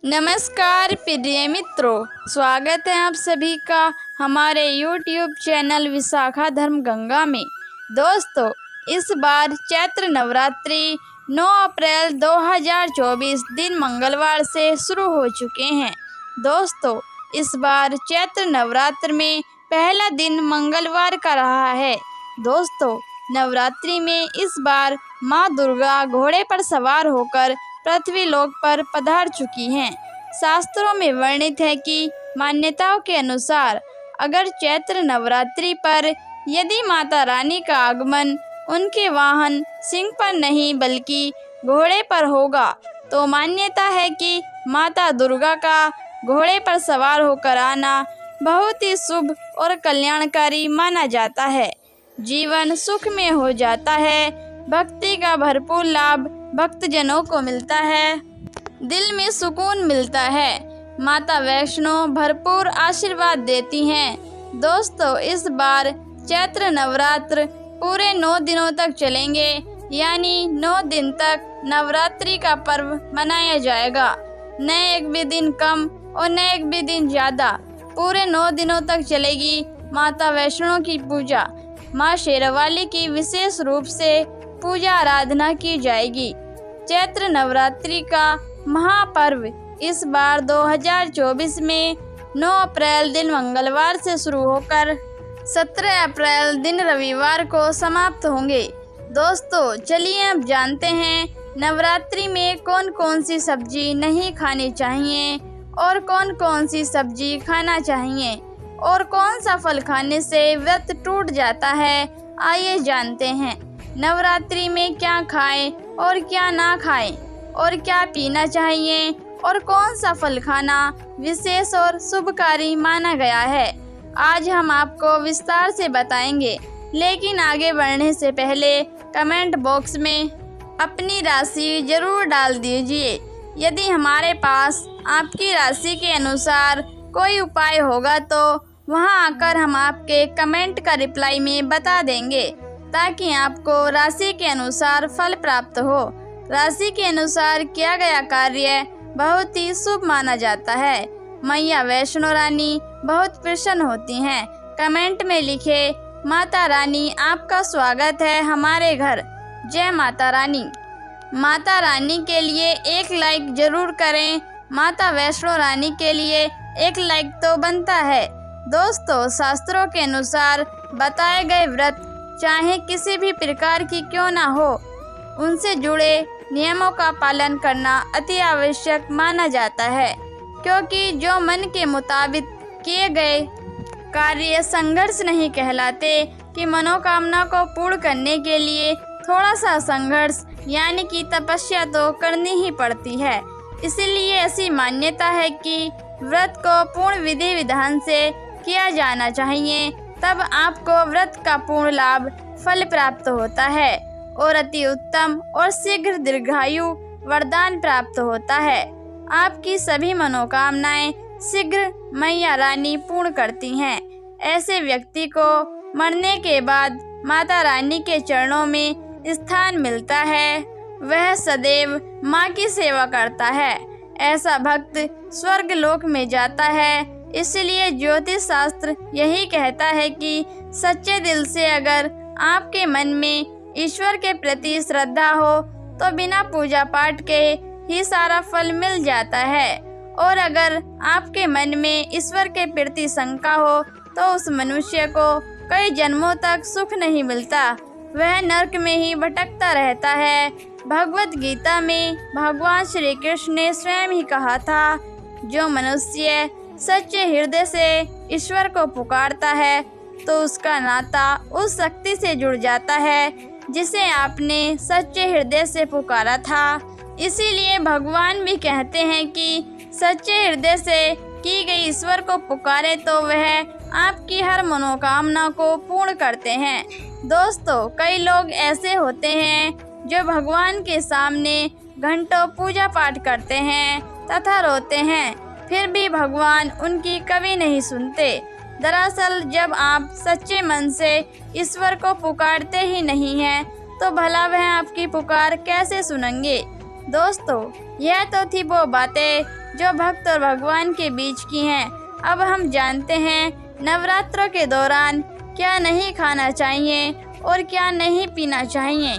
नमस्कार प्रिय मित्रों, स्वागत है आप सभी का हमारे YouTube चैनल विशाखा धर्म गंगा में। दोस्तों, इस बार चैत्र नवरात्रि 9 अप्रैल 2024 दिन मंगलवार से शुरू हो चुके हैं। दोस्तों, इस बार चैत्र नवरात्र में पहला दिन मंगलवार का रहा है। दोस्तों, नवरात्रि में इस बार माँ दुर्गा घोड़े पर सवार होकर पृथ्वी लोक पर पधार चुकी हैं। शास्त्रों में वर्णित है कि मान्यताओं के अनुसार अगर चैत्र नवरात्रि पर यदि माता रानी का आगमन उनके वाहन सिंह पर नहीं बल्कि घोड़े पर होगा तो मान्यता है कि माता दुर्गा का घोड़े पर सवार होकर आना बहुत ही शुभ और कल्याणकारी माना जाता है। जीवन सुख में हो जाता है। भक्ति का भरपूर लाभ भक्तजनों को मिलता है। दिल में सुकून मिलता है। माता वैष्णो भरपूर आशीर्वाद देती हैं। दोस्तों, इस बार चैत्र नवरात्र पूरे 9 दिनों तक चलेंगे, यानी 9 दिन तक नवरात्रि का पर्व मनाया जाएगा। न एक भी दिन कम और न एक भी दिन ज़्यादा। पूरे 9 दिनों तक चलेगी माता वैष्णो की पूजा। माँ शेरावाली की विशेष रूप से पूजा आराधना की जाएगी। चैत्र नवरात्रि का महापर्व इस बार 2024 में 9 अप्रैल दिन मंगलवार से शुरू होकर 17 अप्रैल दिन रविवार को समाप्त होंगे। दोस्तों, चलिए अब जानते हैं नवरात्रि में कौन कौन सी सब्जी नहीं खानी चाहिए और कौन कौन सी सब्जी खाना चाहिए और कौन सा फल खाने से व्रत टूट जाता है। आइए जानते हैं नवरात्रि में क्या खाएं और क्या ना खाएं और क्या पीना चाहिए और कौन सा फल खाना विशेष और शुभकारी माना गया है। आज हम आपको विस्तार से बताएंगे, लेकिन आगे बढ़ने से पहले कमेंट बॉक्स में अपनी राशि जरूर डाल दीजिए। यदि हमारे पास आपकी राशि के अनुसार कोई उपाय होगा तो वहां आकर हम आपके कमेंट का रिप्लाई में बता देंगे, ताकि आपको राशि के अनुसार फल प्राप्त हो। राशि के अनुसार किया गया कार्य बहुत ही शुभ माना जाता है। मैया वैष्णो रानी बहुत प्रसन्न होती हैं। कमेंट में लिखे, माता रानी आपका स्वागत है हमारे घर। जय माता रानी। माता रानी के लिए एक लाइक जरूर करें। माता वैष्णो रानी के लिए एक लाइक तो बनता है। दोस्तों, शास्त्रों के अनुसार बताए गए व्रत चाहे किसी भी प्रकार की क्यों ना हो, उनसे जुड़े नियमों का पालन करना अति आवश्यक माना जाता है, क्योंकि जो मन के मुताबिक किए गए कार्य संघर्ष नहीं कहलाते कि मनोकामना को पूर्ण करने के लिए थोड़ा सा संघर्ष यानी कि तपस्या तो करनी ही पड़ती है। इसीलिए ऐसी मान्यता है कि व्रत को पूर्ण विधि विधान से किया जाना चाहिए, तब आपको व्रत का पूर्ण लाभ फल प्राप्त होता है और अति उत्तम और शीघ्र दीर्घायु वरदान प्राप्त होता है। आपकी सभी मनोकामनाएं शीघ्र मैया रानी पूर्ण करती हैं। ऐसे व्यक्ति को मरने के बाद माता रानी के चरणों में स्थान मिलता है। वह सदैव माँ की सेवा करता है। ऐसा भक्त स्वर्ग लोक में जाता है। इसलिए ज्योतिष शास्त्र यही कहता है कि सच्चे दिल से अगर आपके मन में ईश्वर के प्रति श्रद्धा हो तो बिना पूजा पाठ के ही सारा फल मिल जाता है, और अगर आपके मन में ईश्वर के प्रति शंका हो तो उस मनुष्य को कई जन्मों तक सुख नहीं मिलता, वह नरक में ही भटकता रहता है। भगवत गीता में भगवान श्री कृष्ण ने स्वयं ही कहा था, जो मनुष्य सच्चे हृदय से ईश्वर को पुकारता है तो उसका नाता उस शक्ति से जुड़ जाता है जिसे आपने सच्चे हृदय से पुकारा था। इसीलिए भगवान भी कहते हैं कि सच्चे हृदय से की गई ईश्वर को पुकारे तो वह आपकी हर मनोकामना को पूर्ण करते हैं। दोस्तों, कई लोग ऐसे होते हैं जो भगवान के सामने घंटों पूजा पाठ करते हैं तथा रोते हैं, फिर भी भगवान उनकी कभी नहीं सुनते। दरअसल जब आप सच्चे मन से ईश्वर को पुकारते ही नहीं हैं, तो भला वह आपकी पुकार कैसे सुनेंगे। दोस्तों, यह तो थी वो बातें जो भक्त और भगवान के बीच की हैं। अब हम जानते हैं नवरात्रों के दौरान क्या नहीं खाना चाहिए और क्या नहीं पीना चाहिए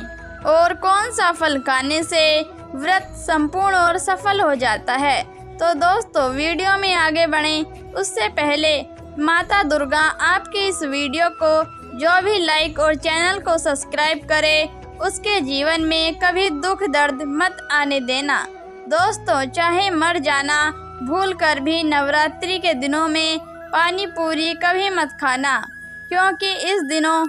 और कौन सा फल खाने से व्रत संपूर्ण और सफल हो जाता है। तो दोस्तों, वीडियो में आगे बढ़ें उससे पहले माता दुर्गा आपके इस वीडियो को जो भी लाइक और चैनल को सब्सक्राइब करे उसके जीवन में कभी दुख दर्द मत आने देना। दोस्तों, चाहे मर जाना, भूल कर भी नवरात्रि के दिनों में पानी पूरी कभी मत खाना, क्योंकि इस दिनों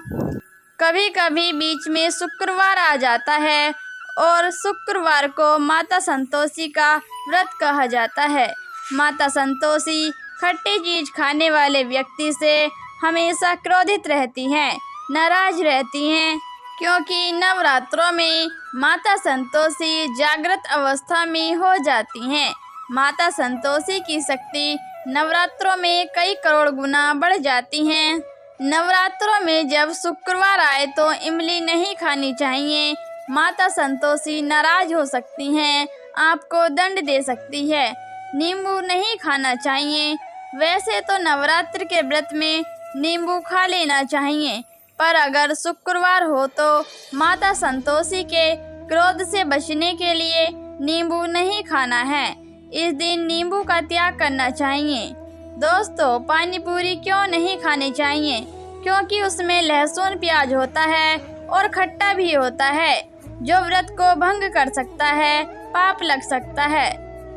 कभी कभी बीच में शुक्रवार आ जाता है और शुक्रवार को माता संतोषी का व्रत कहा जाता है। माता संतोषी खट्टी चीज खाने वाले व्यक्ति से हमेशा क्रोधित रहती हैं, नाराज रहती हैं, क्योंकि नवरात्रों में माता संतोषी जागृत अवस्था में हो जाती हैं। माता संतोषी की शक्ति नवरात्रों में कई करोड़ गुना बढ़ जाती हैं। नवरात्रों में जब शुक्रवार आए तो इमली नहीं खानी चाहिए। माता संतोषी नाराज हो सकती हैं, आपको दंड दे सकती है। नींबू नहीं खाना चाहिए। वैसे तो नवरात्र के व्रत में नींबू खा लेना चाहिए, पर अगर शुक्रवार हो तो माता संतोषी के क्रोध से बचने के लिए नींबू नहीं खाना है। इस दिन नींबू का त्याग करना चाहिए। दोस्तों, पानी पूरी क्यों नहीं खानी चाहिए? क्योंकि उसमें लहसुन प्याज होता है और खट्टा भी होता है, जो व्रत को भंग कर सकता है, पाप लग सकता है।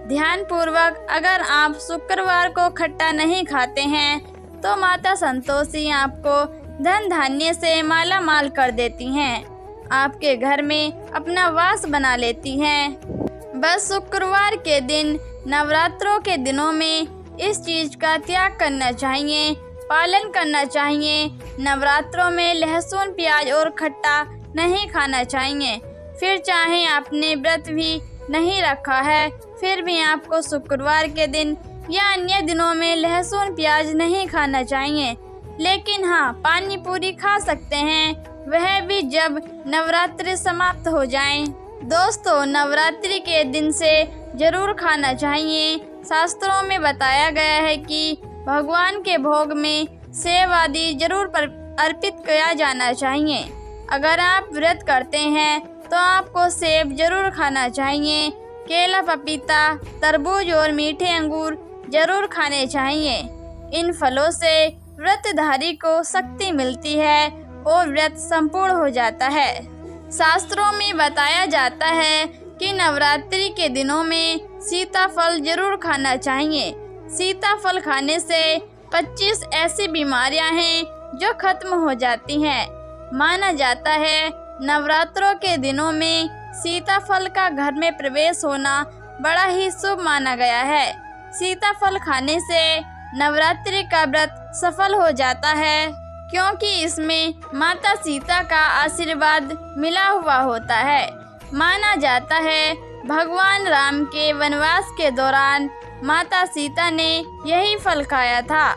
ध्यान पूर्वक अगर आप शुक्रवार को खट्टा नहीं खाते हैं तो माता संतोषी आपको धन धान्य से माला माल कर देती हैं, आपके घर में अपना वास बना लेती हैं। बस शुक्रवार के दिन नवरात्रों के दिनों में इस चीज का त्याग करना चाहिए, पालन करना चाहिए। नवरात्रों में लहसुन प्याज और खट्टा नहीं खाना चाहिए। फिर चाहे आपने व्रत भी नहीं रखा है, फिर भी आपको शुक्रवार के दिन या अन्य दिनों में लहसुन प्याज नहीं खाना चाहिए। लेकिन हाँ, पानी पूरी खा सकते हैं, वह भी जब नवरात्रि समाप्त हो जाएं। दोस्तों, नवरात्रि के दिन से जरूर खाना चाहिए। शास्त्रों में बताया गया है कि भगवान के भोग में सेव आदि जरूर अर्पित किया जाना चाहिए। अगर आप व्रत करते हैं तो आपको सेब जरूर खाना चाहिए। केला, पपीता, तरबूज और मीठे अंगूर जरूर खाने चाहिए। इन फलों से व्रतधारी को शक्ति मिलती है और व्रत संपूर्ण हो जाता है। शास्त्रों में बताया जाता है कि नवरात्रि के दिनों में सीताफल जरूर खाना चाहिए। सीताफल खाने से 25 ऐसी बीमारियां हैं जो खत्म हो जाती हैं। माना जाता है नवरात्रों के दिनों में सीताफल का घर में प्रवेश होना बड़ा ही शुभ माना गया है। सीताफल खाने से नवरात्रि का व्रत सफल हो जाता है, क्योंकि इसमें माता सीता का आशीर्वाद मिला हुआ होता है। माना जाता है भगवान राम के वनवास के दौरान माता सीता ने यही फल खाया था।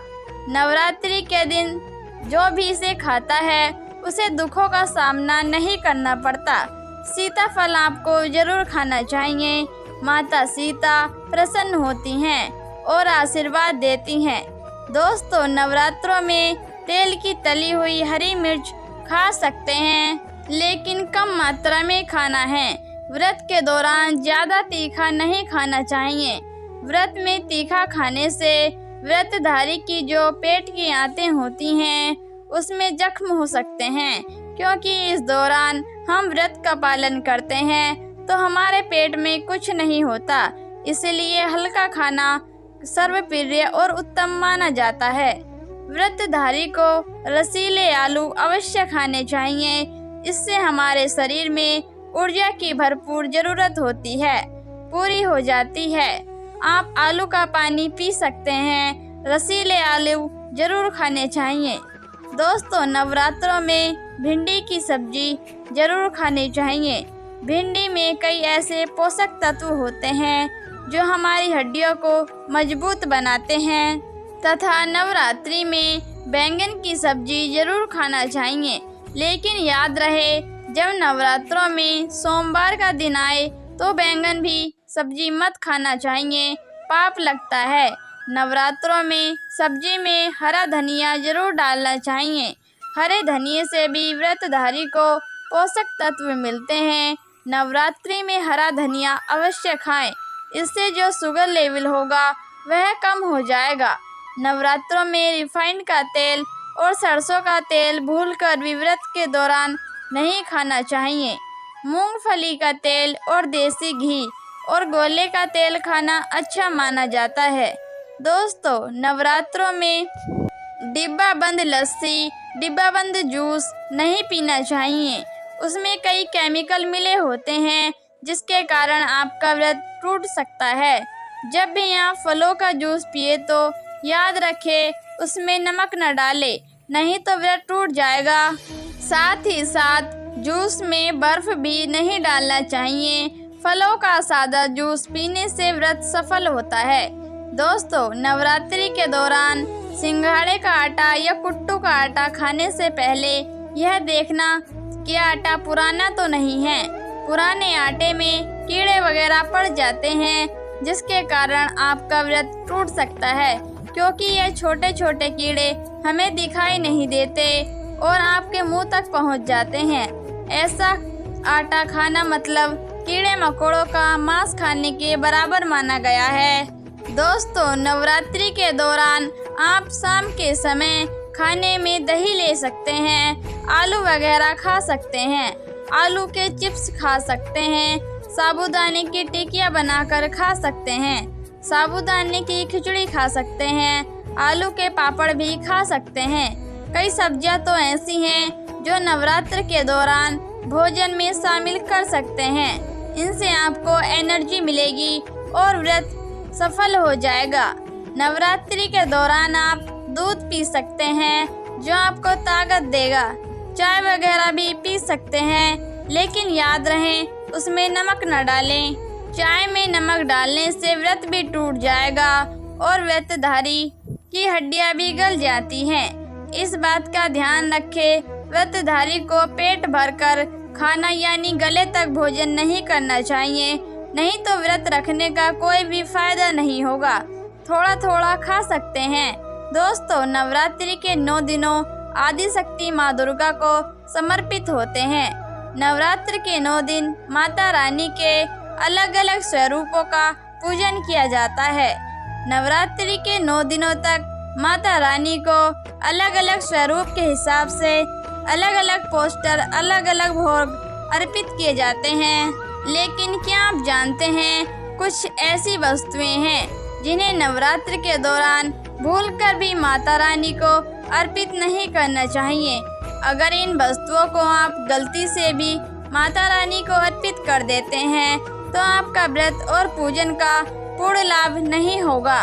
नवरात्रि के दिन जो भी इसे खाता है उसे दुखों का सामना नहीं करना पड़ता। सीताफल आपको जरूर खाना चाहिए। माता सीता प्रसन्न होती हैं और आशीर्वाद देती हैं। दोस्तों, नवरात्रों में तेल की तली हुई हरी मिर्च खा सकते हैं, लेकिन कम मात्रा में खाना है। व्रत के दौरान ज़्यादा तीखा नहीं खाना चाहिए। व्रत में तीखा खाने से व्रतधारी की जो पेट की आंतें होती हैं उसमें जख्म हो सकते हैं, क्योंकि इस दौरान हम व्रत का पालन करते हैं तो हमारे पेट में कुछ नहीं होता। इसलिए हल्का खाना सर्वप्रिय और उत्तम माना जाता है। व्रतधारी को रसीले आलू अवश्य खाने चाहिए। इससे हमारे शरीर में ऊर्जा की भरपूर जरूरत होती है, पूरी हो जाती है। आप आलू का पानी पी सकते हैं। रसीले आलू जरूर खाने चाहिए। दोस्तों, नवरात्रों में भिंडी की सब्जी जरूर खानी चाहिए। भिंडी में कई ऐसे पोषक तत्व होते हैं जो हमारी हड्डियों को मजबूत बनाते हैं तथा नवरात्रि में बैंगन की सब्जी जरूर खाना चाहिए। लेकिन याद रहे, जब नवरात्रों में सोमवार का दिन आए तो बैंगन भी सब्जी मत खाना चाहिए, पाप लगता है। नवरात्रों में सब्जी में हरा धनिया जरूर डालना चाहिए। हरे धनिये से भी व्रतधारी को पोषक तत्व मिलते हैं। नवरात्रि में हरा धनिया अवश्य खाएं। इससे जो शुगर लेवल होगा वह कम हो जाएगा। नवरात्रों में रिफाइंड का तेल और सरसों का तेल भूलकर भी व्रत के दौरान नहीं खाना चाहिए। मूंगफली का तेल और देसी घी और गोले का तेल खाना अच्छा माना जाता है। दोस्तों, नवरात्रों में डिब्बा बंद लस्सी, डिब्बा बंद जूस नहीं पीना चाहिए। उसमें कई केमिकल मिले होते हैं जिसके कारण आपका व्रत टूट सकता है। जब भी आप फलों का जूस पिए तो याद रखें उसमें नमक न डालें, नहीं तो व्रत टूट जाएगा। साथ ही साथ जूस में बर्फ भी नहीं डालना चाहिए। फलों का सादा जूस पीने से व्रत सफल होता है। दोस्तों, नवरात्रि के दौरान सिंघाड़े का आटा या कुट्टू का आटा खाने से पहले यह देखना कि आटा पुराना तो नहीं है। पुराने आटे में कीड़े वगैरह पड़ जाते हैं जिसके कारण आपका व्रत टूट सकता है, क्योंकि ये छोटे छोटे कीड़े हमें दिखाई नहीं देते और आपके मुंह तक पहुंच जाते हैं। ऐसा आटा खाना मतलब कीड़े मकोड़ों का मांस खाने के बराबर माना गया है। दोस्तों, नवरात्रि के दौरान आप शाम के समय खाने में दही ले सकते हैं, आलू वगैरह खा सकते हैं, आलू के चिप्स खा सकते हैं, साबूदाने की टिकिया बनाकर खा सकते हैं, साबूदाने की खिचड़ी खा सकते हैं, आलू के पापड़ भी खा सकते हैं। कई सब्जियां तो ऐसी हैं जो नवरात्र के दौरान भोजन में शामिल कर सकते हैं। इनसे आपको एनर्जी मिलेगी और व्रत सफल हो जाएगा। नवरात्रि के दौरान आप दूध पी सकते हैं जो आपको ताकत देगा। चाय वगैरह भी पी सकते हैं, लेकिन याद रहे उसमें नमक न डालें। चाय में नमक डालने से व्रत भी टूट जाएगा और व्रतधारी की हड्डियां भी गल जाती हैं। इस बात का ध्यान रखें, व्रतधारी को पेट भरकर खाना यानी गले तक भोजन नहीं करना चाहिए, नहीं तो व्रत रखने का कोई भी फायदा नहीं होगा। थोड़ा थोड़ा खा सकते हैं। दोस्तों, नवरात्रि के 9 दिनों आदि शक्ति माँ दुर्गा को समर्पित होते हैं। नवरात्र के 9 दिन माता रानी के अलग अलग स्वरूपों का पूजन किया जाता है। नवरात्रि के 9 दिनों तक माता रानी को अलग अलग स्वरूप के हिसाब से अलग अलग पोस्टर, अलग अलग भोग अर्पित किए जाते हैं। लेकिन क्या आप जानते हैं, कुछ ऐसी वस्तुएं हैं जिन्हें नवरात्र के दौरान भूलकर भी माता रानी को अर्पित नहीं करना चाहिए। अगर इन वस्तुओं को आप गलती से भी माता रानी को अर्पित कर देते हैं तो आपका व्रत और पूजन का पूर्ण लाभ नहीं होगा।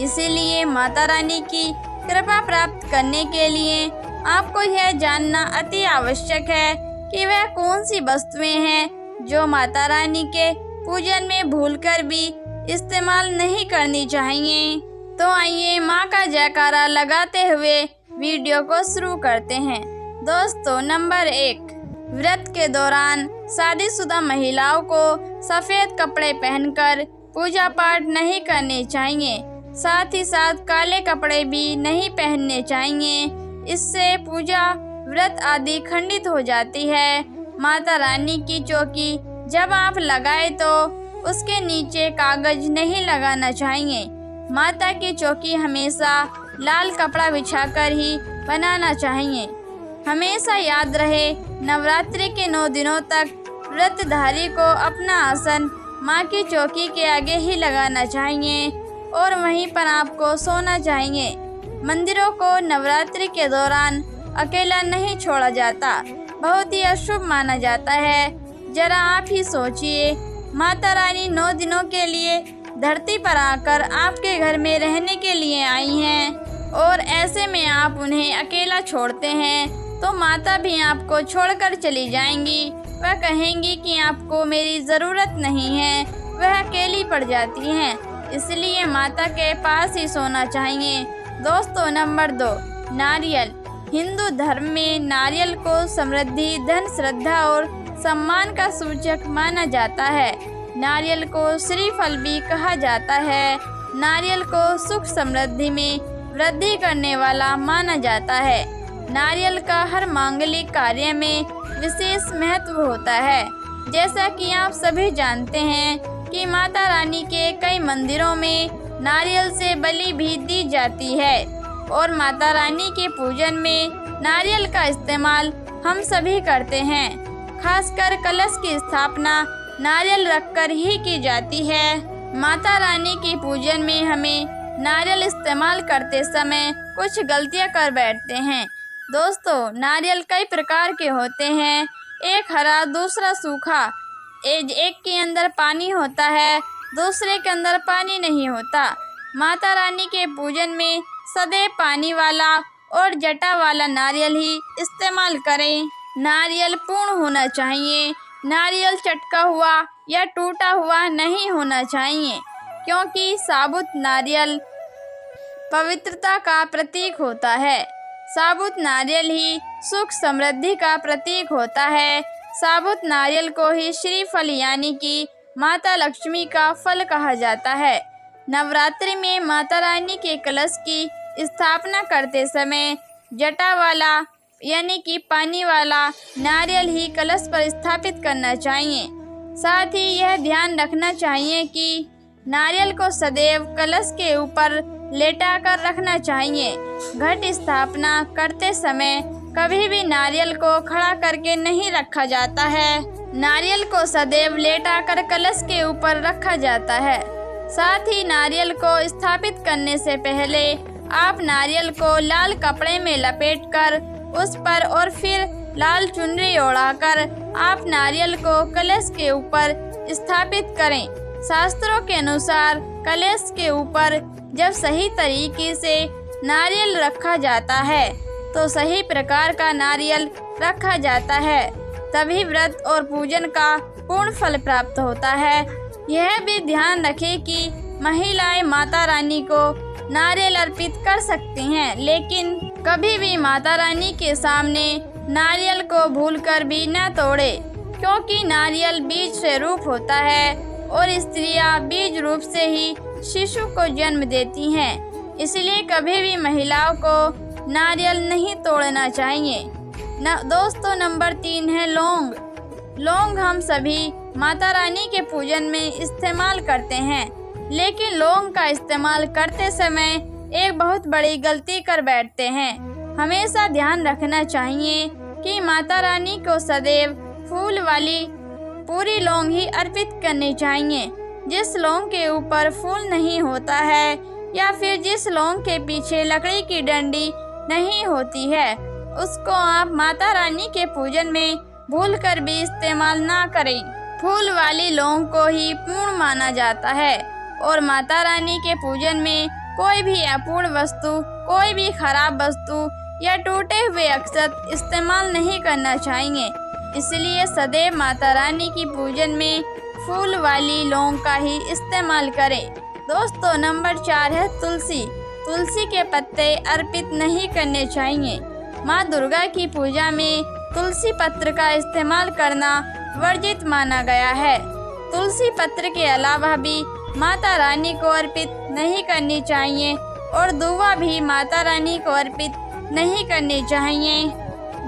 इसीलिए माता रानी की कृपा प्राप्त करने के लिए आपको यह जानना अति आवश्यक है कि वह कौन सी वस्तुएं हैं जो माता रानी के पूजन में भूलकर भी इस्तेमाल नहीं करनी चाहिए। तो आइए माँ का जयकारा लगाते हुए वीडियो को शुरू करते हैं। दोस्तों, नंबर 1, व्रत के दौरान शादीशुदा महिलाओं को सफ़ेद कपड़े पहनकर पूजा पाठ नहीं करने चाहिए। साथ ही साथ काले कपड़े भी नहीं पहनने चाहिए। इससे पूजा, व्रत आदि खंडित हो जाती है। माता रानी की चौकी जब आप लगाए तो उसके नीचे कागज नहीं लगाना चाहिए। माता की चौकी हमेशा लाल कपड़ा बिछाकर ही बनाना चाहिए। हमेशा याद रहे, नवरात्रि के 9 दिनों तक व्रतधारी को अपना आसन माँ की चौकी के आगे ही लगाना चाहिए और वहीं पर आपको सोना चाहिए। मंदिरों को नवरात्रि के दौरान अकेला नहीं छोड़ा जाता, बहुत ही अशुभ माना जाता है। जरा आप ही सोचिए, माता रानी 9 दिनों के लिए धरती पर आकर आपके घर में रहने के लिए आई हैं और ऐसे में आप उन्हें अकेला छोड़ते हैं तो माता भी आपको छोड़कर चली जाएंगी। वह कहेंगी कि आपको मेरी ज़रूरत नहीं है, वह अकेली पड़ जाती हैं। इसलिए माता के पास ही सोना चाहिए। दोस्तों, नंबर 2, नारियल। हिंदू धर्म में नारियल को समृद्धि, धन, श्रद्धा और सम्मान का सूचक माना जाता है। नारियल को श्रीफल भी कहा जाता है। नारियल को सुख समृद्धि में वृद्धि करने वाला माना जाता है। नारियल का हर मांगलिक कार्य में विशेष महत्व होता है। जैसा कि आप सभी जानते हैं कि माता रानी के कई मंदिरों में नारियल से बलि भी दी जाती है और माता रानी के पूजन में नारियल का इस्तेमाल हम सभी करते हैं। खासकर कलश की स्थापना नारियल रखकर ही की जाती है। माता रानी के पूजन में हमें नारियल इस्तेमाल करते समय कुछ गलतियां कर बैठते हैं। दोस्तों, नारियल कई प्रकार के होते हैं, एक हरा दूसरा सूखा। एक के अंदर पानी होता है, दूसरे के अंदर पानी नहीं होता। माता रानी के पूजन में सदैव पानी वाला और जटा वाला नारियल ही इस्तेमाल करें। नारियल पूर्ण होना चाहिए, नारियल चटका हुआ या टूटा हुआ नहीं होना चाहिए, क्योंकि साबुत नारियल पवित्रता का प्रतीक होता है। साबुत नारियल ही सुख समृद्धि का प्रतीक होता है। साबुत नारियल को ही श्रीफल यानी कि माता लक्ष्मी का फल कहा जाता है। नवरात्रि में माता रानी के कलश की स्थापना करते समय जटा वाला यानी कि पानी वाला नारियल ही कलश पर स्थापित करना चाहिए। साथ ही यह ध्यान रखना चाहिए कि नारियल को सदैव कलश के ऊपर लेटा कर रखना चाहिए। घट स्थापना करते समय कभी भी नारियल को खड़ा करके नहीं रखा जाता है। नारियल को सदैव लेटा कर कलश के ऊपर रखा जाता है। साथ ही नारियल को स्थापित करने से पहले आप नारियल को लाल कपड़े में लपेटकर उस पर और फिर लाल चुनरी ओढ़ाकर आप नारियल को कलश के ऊपर स्थापित करें। शास्त्रों के अनुसार कलश के ऊपर जब सही तरीके से नारियल रखा जाता है तो सही प्रकार का नारियल रखा जाता है, तभी व्रत और पूजन का पूर्ण फल प्राप्त होता है। यह भी ध्यान रखें कि महिलाएं माता रानी को नारियल अर्पित कर सकती हैं, लेकिन कभी भी माता रानी के सामने नारियल को भूलकर भी न तोड़े, क्योंकि नारियल बीज से रूप होता है और स्त्रियां बीज रूप से ही शिशु को जन्म देती हैं। इसलिए कभी भी महिलाओं को नारियल नहीं तोड़ना चाहिए। दोस्तों, नंबर 3 है लौंग। लौंग हम सभी माता रानी के पूजन में इस्तेमाल करते हैं, लेकिन लौंग का इस्तेमाल करते समय एक बहुत बड़ी गलती कर बैठते हैं। हमेशा ध्यान रखना चाहिए कि माता रानी को सदैव फूल वाली पूरी लौंग ही अर्पित करनी चाहिए। जिस लौंग के ऊपर फूल नहीं होता है या फिर जिस लौंग के पीछे लकड़ी की डंडी नहीं होती है, उसको आप माता रानी के पूजन में भूलकर भी इस्तेमाल ना करें। फूल वाली लौंग को ही पूर्ण माना जाता है और माता रानी के पूजन में कोई भी अपूर्ण वस्तु, कोई भी खराब वस्तु या टूटे हुए अक्षत इस्तेमाल नहीं करना चाहिए। इसलिए सदैव माता रानी की पूजन में फूल वाली लौंग का ही इस्तेमाल करें। दोस्तों, नंबर 4 है तुलसी। तुलसी के पत्ते अर्पित नहीं करने चाहिए। माँ दुर्गा की पूजा में तुलसी पत्र का इस्तेमाल करना वर्जित माना गया है। तुलसी पत्र के अलावा भी माता रानी को अर्पित नहीं करनी चाहिए और दूबा भी माता रानी को अर्पित नहीं करनी चाहिए।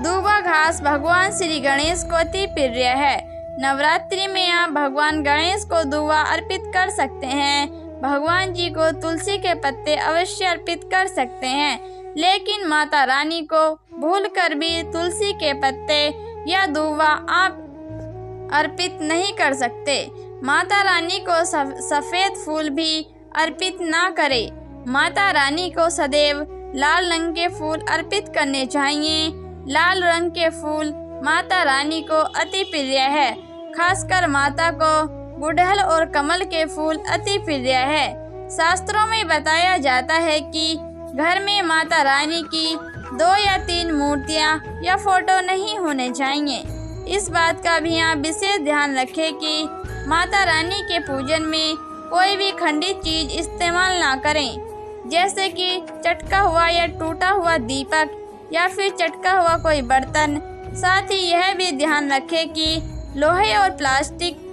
दूबा घास भगवान श्री गणेश को अति प्रिय है। नवरात्रि में आप भगवान गणेश को दूबा अर्पित कर सकते हैं। भगवान जी को तुलसी के पत्ते अवश्य अर्पित कर सकते हैं, लेकिन माता रानी को भूलकर भी तुलसी के पत्ते या दूबा आप अर्पित नहीं कर सकते। माता रानी को सफ़ेद फूल भी अर्पित ना करें। माता रानी को सदैव लाल रंग के फूल अर्पित करने चाहिए। लाल रंग के फूल माता रानी को अति प्रिय है। खासकर माता को गुड़हल और कमल के फूल अति प्रिय है। शास्त्रों में बताया जाता है कि घर में माता रानी की 2 या 3 मूर्तियां या फोटो नहीं होने चाहिए। इस बात का भी आप विशेष ध्यान रखें कि माता रानी के पूजन में कोई भी खंडित चीज इस्तेमाल ना करें, जैसे कि चटका हुआ या टूटा हुआ दीपक या फिर चटका हुआ कोई बर्तन। साथ ही यह भी ध्यान रखें कि लोहे और प्लास्टिक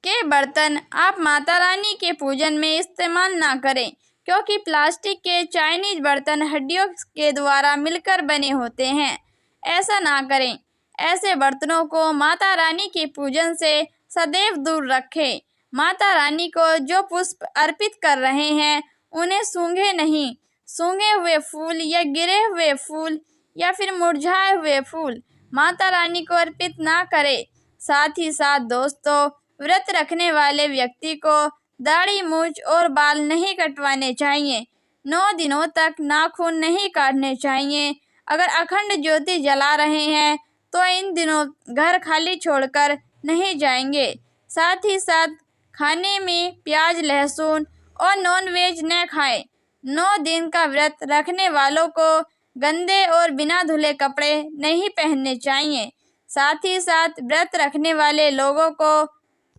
के बर्तन आप माता रानी के पूजन में इस्तेमाल ना करें, क्योंकि प्लास्टिक के चाइनीज बर्तन हड्डियों के द्वारा मिलकर बने होते हैं। ऐसा ना करें। ऐसे बर्तनों को माता रानी के पूजन से सदैव दूर रखें। माता रानी को जो पुष्प अर्पित कर रहे हैं उन्हें सूंघे नहीं। सूंघे हुए फूल या गिरे हुए फूल या फिर मुरझाए हुए फूल माता रानी को अर्पित ना करें। साथ ही साथ दोस्तों, व्रत रखने वाले व्यक्ति को दाढ़ी, मूंछ और बाल नहीं कटवाने चाहिए। 9 दिनों तक नाखून नहीं काटने चाहिए। अगर अखंड ज्योति जला रहे हैं तो इन दिनों घर खाली छोड़कर नहीं जाएंगे। साथ ही साथ खाने में प्याज, लहसुन और नॉनवेज न खाएं। 9 दिन का व्रत रखने वालों को गंदे और बिना धुले कपड़े नहीं पहनने चाहिए। साथ ही साथ व्रत रखने वाले लोगों को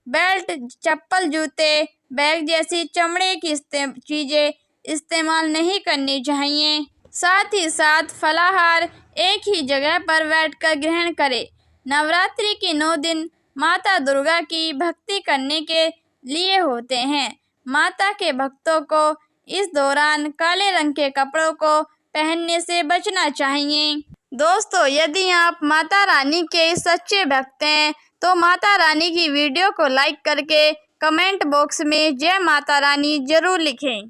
बेल्ट, चप्पल, जूते, बैग जैसी चमड़े की चीजें इस्तेमाल नहीं करनी चाहिए। साथ ही साथ फलाहार एक ही जगह पर बैठकर ग्रहण करें। नवरात्रि के 9 दिन माता दुर्गा की भक्ति करने के लिए होते हैं। माता के भक्तों को इस दौरान काले रंग के कपड़ों को पहनने से बचना चाहिए। दोस्तों, यदि आप माता रानी के सच्चे भक्त हैं तो माता रानी की वीडियो को लाइक करके कमेंट बॉक्स में जय माता रानी जरूर लिखें।